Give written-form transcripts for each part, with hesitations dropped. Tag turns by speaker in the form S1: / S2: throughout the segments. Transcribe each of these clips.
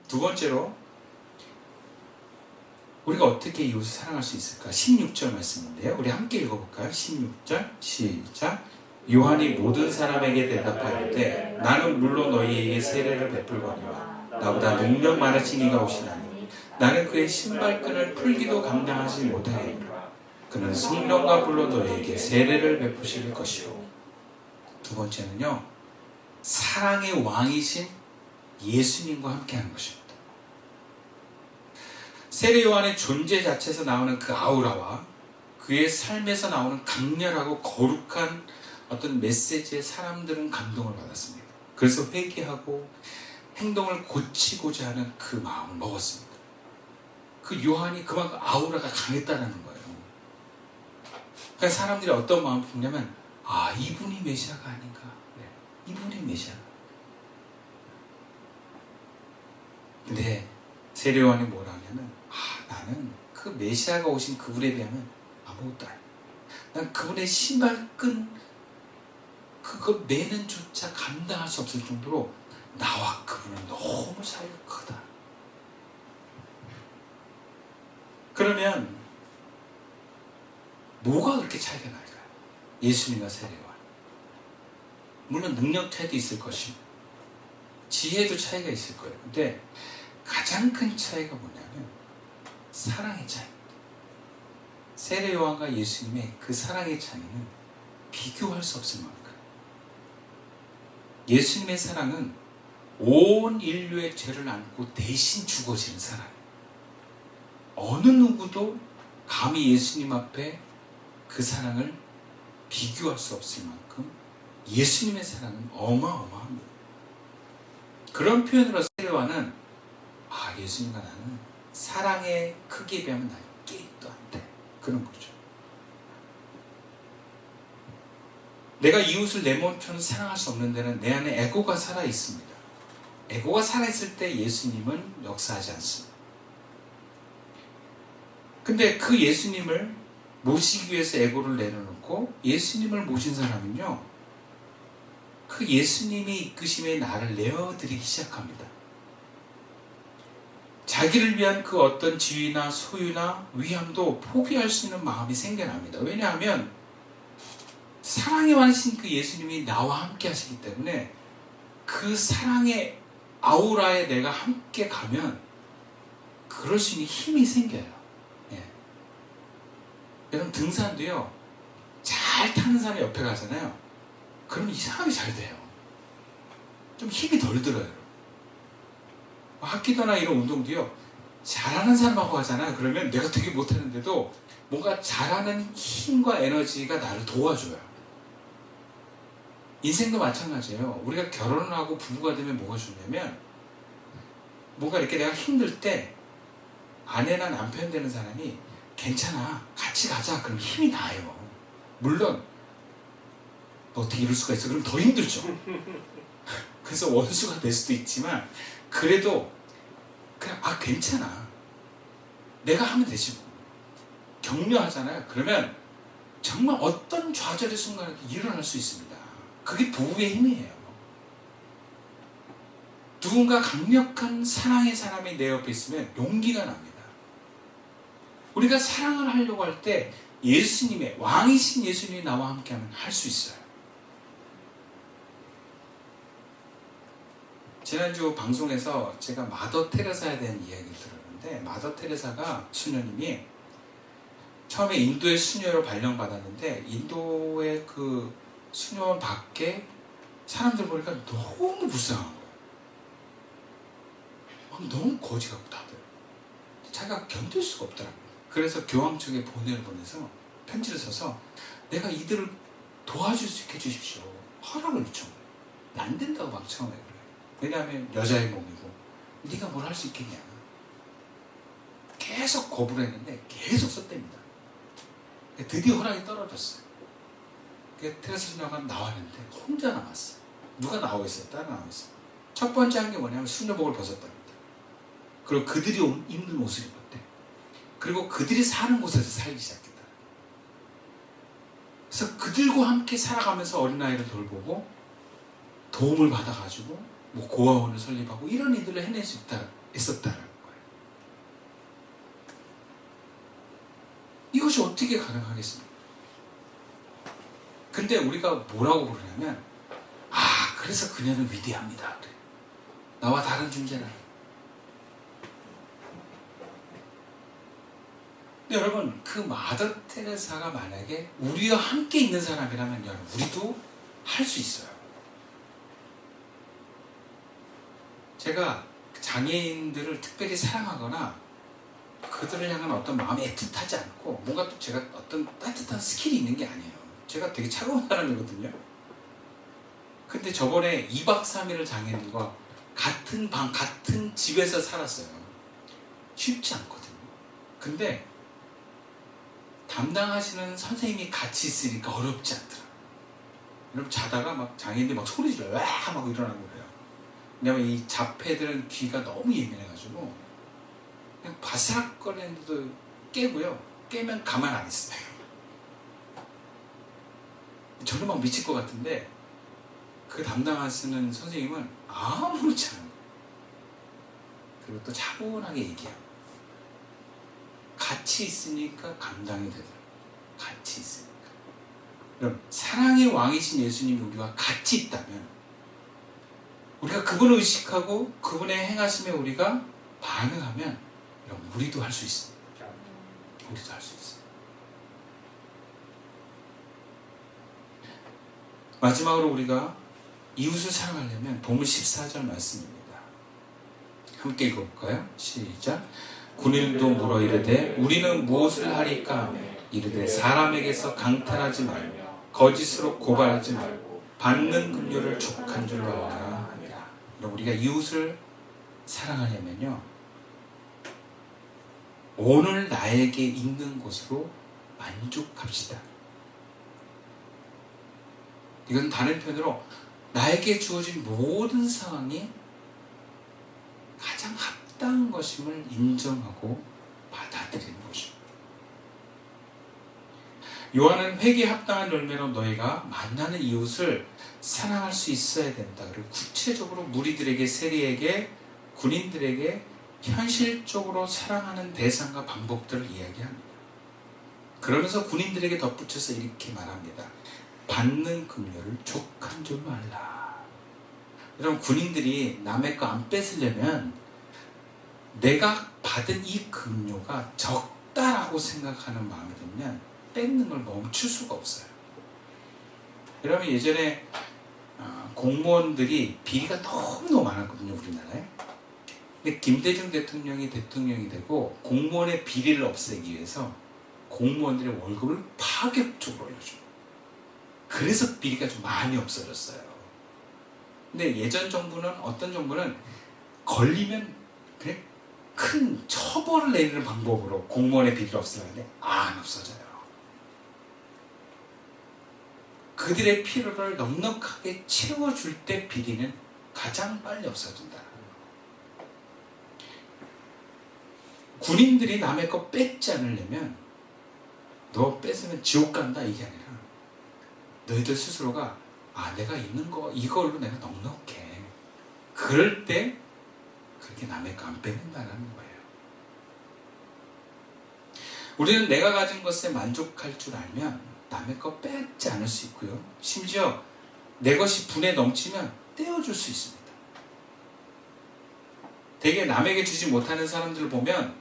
S1: 두 번째로 우리가 어떻게 이웃을 사랑할 수 있을까? 16절 말씀인데요. 우리 함께 읽어볼까요? 16절 시작. 요한이 모든 사람에게 대답하였되 나는 물론 너희에게 세례를 베풀거니와 나보다 능력 많으신 이가 오시나니 나는 그의 신발끈을 풀기도 감당하지 못하겠노라. 그는 성령과 불로 너희에게 세례를 베푸실 것이요. 두 번째는요, 사랑의 왕이신 예수님과 함께하는 것입니다. 세례 요한의 존재 자체에서 나오는 그 아우라와 그의 삶에서 나오는 강렬하고 거룩한 어떤 메시지에 사람들은 감동을 받았습니다. 그래서 회개하고 행동을 고치고자 하는 그 마음을 먹었습니다. 그 요한이 그만큼 아우라가 강했다는 거예요. 그러니까 사람들이 어떤 마음을 품냐면, 아, 이분이 메시아가 아닌가. 네, 이분이 메시아. 근데 세례 요한이 뭐라 하냐면, 나는 그 메시아가 오신 그분에 비하면 아무것도 아니야. 난 그분의 신발끈 그거 매는 조차 감당할 수 없을 정도로 나와 그분은 너무 차이가 크다. 그러면 뭐가 그렇게 차이가 날까요? 예수님과 세례 요한. 물론 능력 차이도 있을 것이고 지혜도 차이가 있을 거예요. 근데 가장 큰 차이가 뭐냐면 사랑의 차이입니다. 세례 요한과 예수님의 그 사랑의 차이는 비교할 수 없을 만큼. 예수님의 사랑은 온 인류의 죄를 안고 대신 죽어지는 사랑이에요. 어느 누구도 감히 예수님 앞에 그 사랑을 비교할 수 없을 만큼 예수님의 사랑은 어마어마합니다. 그런 표현으로 세례 요한은 예수님과 나는 사랑의 크기에 비하면 나는 깨도 안 돼. 그런 거죠. 내가 이웃을 내 몸처럼 사랑할 수 없는 데는 내 안에 에고가 살아있습니다. 에고가 살아있을 때 예수님은 역사하지 않습니다. 근데 그 예수님을 모시기 위해서 에고를 내려놓고 예수님을 모신 사람은요, 그 예수님의 이끄심에 나를 내어드리기 시작합니다. 자기를 위한 그 어떤 지위나 소유나 위함도 포기할 수 있는 마음이 생겨납니다. 왜냐하면 사랑의 왕이신 그 예수님이 나와 함께 하시기 때문에 그 사랑의 아우라에 내가 함께 가면 그럴 수 있는 힘이 생겨요. 예. 여러분 등산도요, 잘 타는 사람 옆에 가잖아요. 그럼 이상하게 잘 돼요. 좀 힘이 덜 들어요. 합기도나 이런 운동도요, 잘하는 사람하고 하잖아요. 그러면 내가 되게 못하는데도 뭔가 잘하는 힘과 에너지가 나를 도와줘요. 인생도 마찬가지예요. 우리가 결혼을 하고 부부가 되면 뭐가 중요하면, 뭔가 이렇게 내가 힘들 때 아내나 남편 되는 사람이 괜찮아, 같이 가자, 그럼 힘이 나요. 물론 너 어떻게 이럴 수가 있어? 그럼 더 힘들죠. 그래서 원수가 될 수도 있지만 그래도 그냥 괜찮아, 내가 하면 되지 뭐. 격려하잖아요. 그러면 정말 어떤 좌절의 순간에도 일어날 수 있습니다. 그게 부부의 힘이에요. 누군가 강력한 사랑의 사람이 내 옆에 있으면 용기가 납니다. 우리가 사랑을 하려고 할 때 예수님의, 왕이신 예수님이 나와 함께하면 할 수 있어요. 지난주 방송에서 제가 마더 테레사에 대한 이야기를 들었는데, 마더 테레사가 수녀님이 처음에 인도의 수녀로 발령받았는데, 인도의 그 수녀원 밖에 사람들 보니까 너무 불쌍한 거예요. 너무 거지 같고 다들 자기가 견딜 수가 없더라고요. 그래서 교황 측에 보내를 보내서 편지를 써서 내가 이들을 도와줄 수 있게 해주십시오, 허락을 요청해요. 안 된다고 막 처음에 그래요. 왜냐하면 여자의 몸이고 네가 뭘 할 수 있겠냐. 계속 거부를 했는데 계속 썼답니다. 드디어 허락이 떨어졌어요. 테레사 수녀가 나왔는데 혼자 남았어요. 누가 나오고 있어요? 따로 나오고 있어요. 첫 번째 한 게 뭐냐면 수녀복을 벗었답니다. 그리고 그들이 입는 옷을 입었대. 그리고 그들이 사는 곳에서 살기 시작했다. 그래서 그들과 함께 살아가면서 어린아이를 돌보고 도움을 받아가지고 뭐 고아원을 설립하고 이런 일들을 해낼 수 있다. 있었다는 거예요. 이것이 어떻게 가능하겠습니까? 근데 우리가 뭐라고 그러냐면, 그래서 그녀는 위대합니다. 그래. 나와 다른 존재는. 근데 여러분, 그 마더 테레사가 만약에 우리와 함께 있는 사람이라면 여러분, 우리도 할 수 있어요. 제가 장애인들을 특별히 사랑하거나 그들을 향한 어떤 마음이 애틋하지 않고 뭔가 또 제가 어떤 따뜻한 스킬이 있는 게 아니에요. 제가 되게 차가운 사람이거든요. 근데 저번에 2박 3일을 장애인들과 같은 방, 같은 집에서 살았어요. 쉽지 않거든요. 근데 담당하시는 선생님이 같이 있으니까 어렵지 않더라. 여러분, 자다가 막 장애인들이 막 소리 질러요. 와! 하고 일어나고 그래요. 왜냐면 이 자폐들은 귀가 너무 예민해가지고 그냥 바삭거리는데도 깨고요. 깨면 가만 안 있어요. 저는 막 미칠 것 같은데 그 담당하시는 선생님은 아무렇지 않아요. 그리고 또 차분하게 얘기해요. 같이 있으니까 감당이 되더라고요. 같이 있으니까. 그럼 사랑의 왕이신 예수님이 우리와 같이 있다면 우리가 그분을 의식하고 그분의 행하심에 우리가 반응하면 여러분, 우리도 할 수 있습니다. 우리도 할 수 있어요. 마지막으로 우리가 이웃을 사랑하려면 본문 14절 말씀입니다. 함께 읽어볼까요? 시작. 군인도 물어 이르되 우리는 무엇을 하리까 하며 이르되 사람에게서 강탈하지 말며 거짓으로 고발하지 말고 받는 급료를 족한 줄로 알라 하니라. 우리가 이웃을 사랑하려면요, 오늘 나에게 있는 것으로 만족합시다. 이건 다른 표현으로 나에게 주어진 모든 상황이 가장 합당한 것임을 인정하고 받아들이는 것입니다. 요한은 회개에 합당한 열매로 너희가 만나는 이웃을 사랑할 수 있어야 된다. 그리고 구체적으로 무리들에게, 세리에게, 군인들에게 현실적으로 사랑하는 대상과 방법들을 이야기합니다. 그러면서 군인들에게 덧붙여서 이렇게 말합니다. 받는 급료를 족한 줄로 알라. 여러분, 군인들이 남의 거 안 뺏으려면 내가 받은 이 급료가 적다라고 생각하는 마음이 들면 뺏는 걸 멈출 수가 없어요. 여러분, 예전에 공무원들이 비리가 너무너무 많았거든요, 우리나라에. 근데 김대중 대통령이 되고 공무원의 비리를 없애기 위해서 공무원들의 월급을 파격적으로 올려줘요. 그래서 비리가 좀 많이 없어졌어요. 근데 예전 정부는, 어떤 정부는 걸리면 그냥 큰 처벌을 내리는 방법으로 공무원의 비리를 없애는데 안 없어져요. 그들의 필요를 넉넉하게 채워줄 때 비리는 가장 빨리 없어진다. 군인들이 남의 거 뺏지 않으려면 너 뺏으면 지옥 간다 이게 아니라 너희들 스스로가 내가 있는 거 이걸로 내가 넉넉해. 그럴 때 그렇게 남의 거 안 뺏는다는 거예요. 우리는 내가 가진 것에 만족할 줄 알면 남의 거 뺏지 않을 수 있고요. 심지어 내 것이 분에 넘치면 떼어줄 수 있습니다. 되게 남에게 주지 못하는 사람들을 보면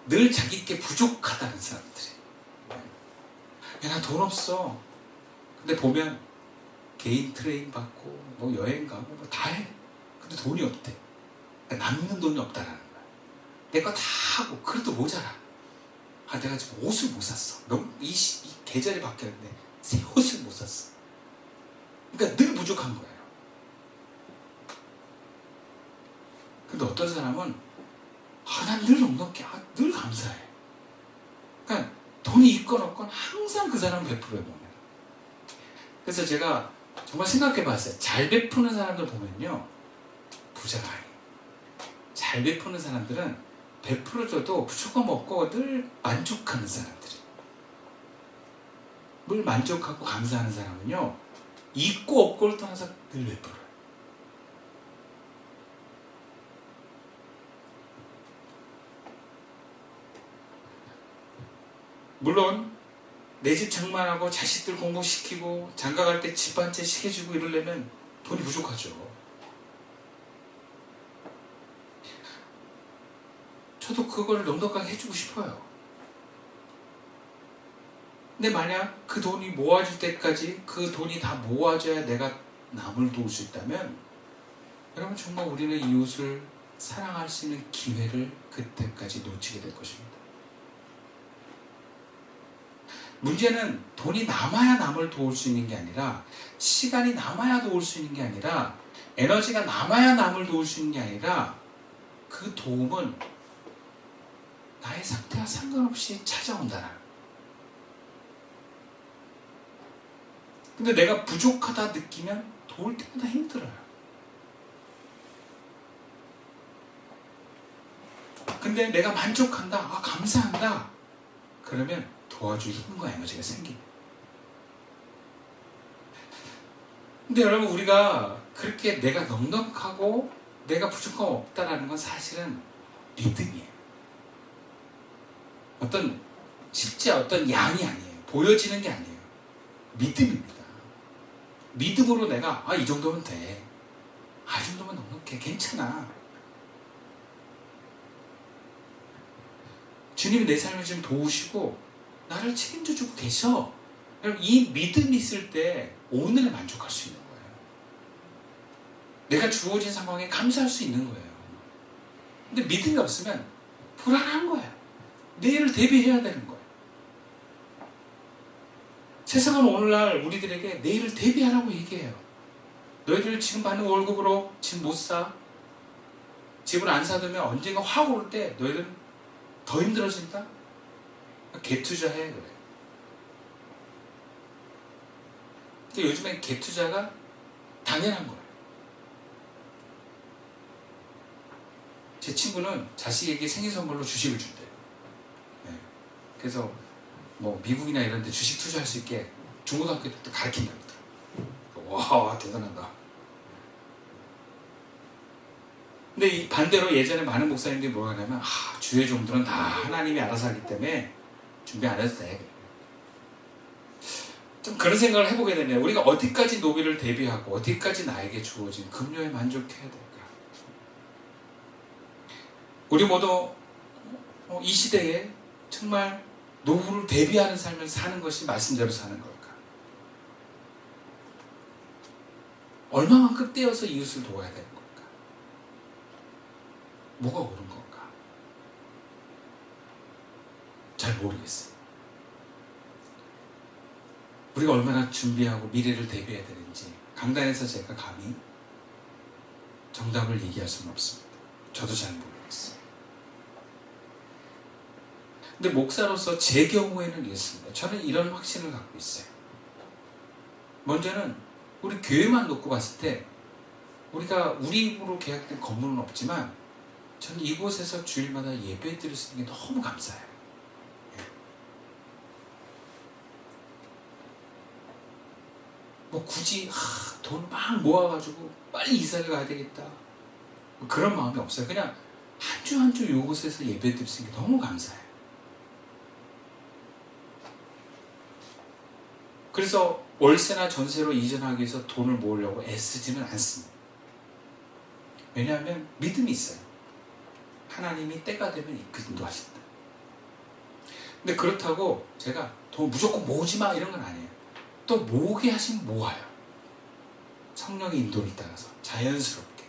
S1: 늘 자기께 부족하다는 사람들이. 야, 나 돈 없어. 근데 보면 개인 트레이닝 받고 뭐 여행 가고 뭐 다 해. 근데 돈이 없대. 그러니까 남는 돈이 없다라는 거야. 내 거 다 하고 그래도 모자라. 내가 지금 옷을 못 샀어. 너무 이 계절이 바뀌었는데 새 옷을 못 샀어. 그러니까 늘 부족한 거예요. 근데 어떤 사람은 난 늘 넉넉해. 늘 감사해. 그러니까 돈이 있건 없건 항상 그 사람은 베풀어요, 보면. 그래서 제가 정말 생각해 봤어요. 잘 베푸는 사람들 보면요, 부자가 아니에요. 잘 베푸는 사람들은 베풀어줘도 부족함 없고 늘 만족하는 사람들이. 늘 만족하고 감사하는 사람은요, 있고 없고를 떠나서 늘 베풀어요. 물론 내 집 장만하고 자식들 공부시키고 장가갈 때 집 한 채 시켜주고 이러려면 돈이 부족하죠. 저도 그걸 넉넉하게 해주고 싶어요. 근데 만약 그 돈이 모아질 때까지 그 돈이 다 모아져야 내가 남을 도울 수 있다면 여러분 정말 우리는 이웃을 사랑할 수 있는 기회를 그때까지 놓치게 될 것입니다. 문제는 돈이 남아야 남을 도울 수 있는 게 아니라, 시간이 남아야 도울 수 있는 게 아니라, 에너지가 남아야 남을 도울 수 있는 게 아니라, 그 도움은 나의 상태와 상관없이 찾아온다는. 근데 내가 부족하다 느끼면 도울 때마다 힘들어요. 근데 내가 만족한다, 감사한다, 그러면 도와줄 힘과 에너지가 생깁니다. 근데 여러분, 우리가 그렇게 내가 넉넉하고 내가 부족함 없다라는 건 사실은 믿음이에요. 실제 어떤 양이 아니에요. 보여지는 게 아니에요. 믿음입니다. 믿음으로 내가 이 정도면 돼. 이 정도면 넉넉해. 괜찮아. 주님이 내 삶을 지금 도우시고 나를 책임져주고 계셔. 여러분, 이 믿음이 있을 때 오늘에 만족할 수 있는 거예요. 내가 주어진 상황에 감사할 수 있는 거예요. 근데 믿음이 없으면 불안한 거예요. 내일을 대비해야 되는 거예요. 세상은 오늘날 우리들에게 내일을 대비하라고 얘기해요. 너희들 지금 받는 월급으로 집 못 사. 집을 안 사두면 언젠가 확 오를 때 너희들은 더 힘들어진다? 갭투자해, 그래. 근데 요즘엔 갭투자가 당연한 거예요. 제 친구는 자식에게 생일 선물로 주식을 준대요. 네. 그래서 미국이나 이런 데 주식 투자할 수 있게 중고등학교 때부터 가르친답니다. 와, 대단하다. 근데 이 반대로 예전에 많은 목사님들이 뭐라 하냐면, 주의 종들은 다 하나님이 알아서 하기 때문에 준비 안 해도 돼. 좀 그런 생각을 해보게 되네요. 우리가 어디까지 노비를 대비하고 어디까지 나에게 주어진 급료에 만족해야 될까? 우리 모두 이 시대에 정말 노후를 대비하는 삶을 사는 것이 말씀대로 사는 걸까? 얼마만큼 떼어서 이웃을 도와야 되는 걸까? 뭐가 옳은 걸까? 잘 모르겠어요. 우리가 얼마나 준비하고 미래를 대비해야 되는지 강단에서 제가 감히 정답을 얘기할 수는 없습니다. 저도 잘 모르겠어요. 근데 목사로서 제 경우에는 이렇습니다. 저는 이런 확신을 갖고 있어요. 먼저는 우리 교회만 놓고 봤을 때 우리가 우리 입으로 계약된 건물은 없지만 저는 이곳에서 주일마다 예배 드릴 수 있는 게 너무 감사해요. 굳이 돈 막 모아가지고 빨리 이사를 가야 되겠다, 그런 마음이 없어요. 그냥 한 주 한 주 이곳에서 예배 드릴 수 있는 게 너무 감사해요. 그래서 월세나 전세로 이전하기 위해서 돈을 모으려고 애쓰지는 않습니다. 왜냐하면 믿음이 있어요. 하나님이 때가 되면 인도하신다. 근데 그렇다고 제가 돈 무조건 모으지 마 이런 건 아니에요. 또 모으게 하시면 모아요. 성령의 인도를 따라서 자연스럽게.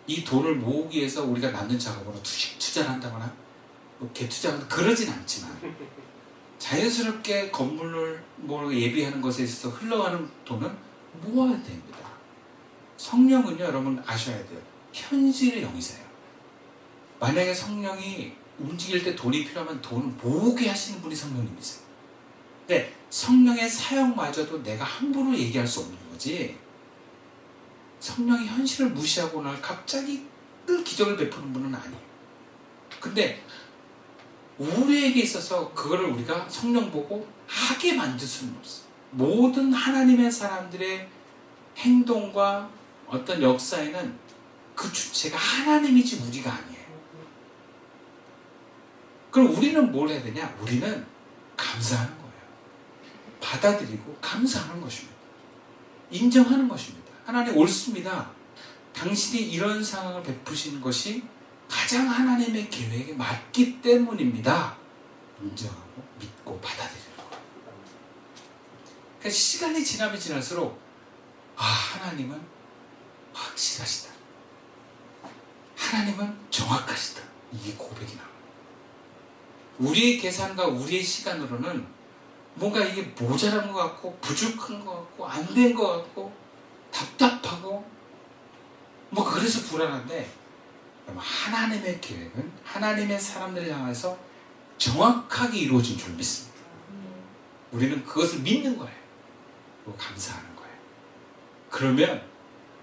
S1: 이 돈을 모으기 위해서 우리가 남는 작업으로 투자를 한다거나 갭투자하거나 그러진 않지만 자연스럽게 건물을 예비하는 것에 있어서 흘러가는 돈은 모아야 됩니다. 성령은요, 여러분 아셔야 돼요. 현실의 영이세요. 만약에 성령이 움직일 때 돈이 필요하면 돈을 모으게 하시는 분이 성령님이세요. 근데 성령의 사역마저도 내가 함부로 얘기할 수 없는 거지, 성령이 현실을 무시하고 날 갑자기 기적을 베푸는 분은 아니에요. 근데 우리에게 있어서 그거를 우리가 성령 보고 하게 만들 수는 없어요. 모든 하나님의 사람들의 행동과 어떤 역사에는 그 주체가 하나님이지 우리가 아니에요. 그럼 우리는 뭘 해야 되냐? 우리는 감사하는 거예요. 받아들이고 감사하는 것입니다. 인정하는 것입니다. 하나님 옳습니다. 당신이 이런 상황을 베푸신 것이 가장 하나님의 계획에 맞기 때문입니다. 인정하고 믿고 받아들이는 거예요. 그러니까 시간이 지나면 지날수록 하나님은 확실하시다. 하나님은 정확하시다. 이게 고백이 나와요. 우리의 계산과 우리의 시간으로는 뭔가 이게 모자란 것 같고 부족한 것 같고 안 된 것 같고 답답하고 뭐 그래서 불안한데, 하나님의 계획은 하나님의 사람들을 향해서 정확하게 이루어진 줄 믿습니다. 우리는 그것을 믿는 거예요. 그리고 감사하는 거예요. 그러면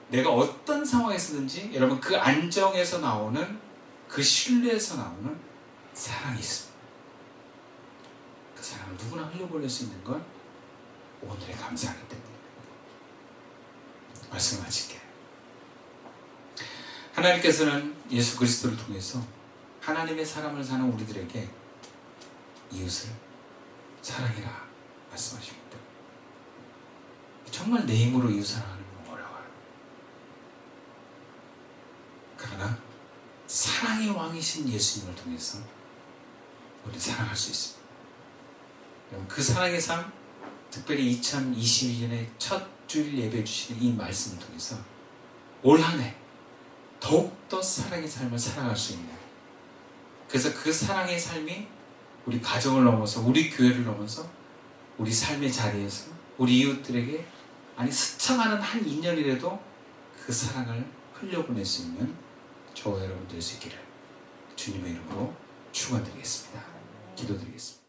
S1: 내가 어떤 상황에서든지 여러분 그 안정에서 나오는, 그 신뢰에서 나오는 사랑이 있습니다. 그 사랑을 누구나 흘려보낼 수 있는 건 오늘의 감사하기 때문입니다. 말씀을 마칠게요. 하나님께서는 예수 그리스도를 통해서 하나님의 사람을 사는 우리들에게 이웃을 사랑해라 말씀하십니다. 정말 내 힘으로 이웃 사랑하는 건 어려워요. 그러나 사랑의 왕이신 예수님을 통해서 우리 사랑할 수 있습니다. 그 사랑의 삶, 특별히 2022년의 첫 주일 예배 주시는 이 말씀을 통해서 올 한 해 더욱더 사랑의 삶을 살아갈 수 있는, 그래서 그 사랑의 삶이 우리 가정을 넘어서 우리 교회를 넘어서 우리 삶의 자리에서 우리 이웃들에게 스쳐가는 한 인연이라도 그 사랑을 흘려보낼 수 있는 저와 여러분 될 수 있기를 주님의 이름으로 축원드리겠습니다. 기도드리겠습니다.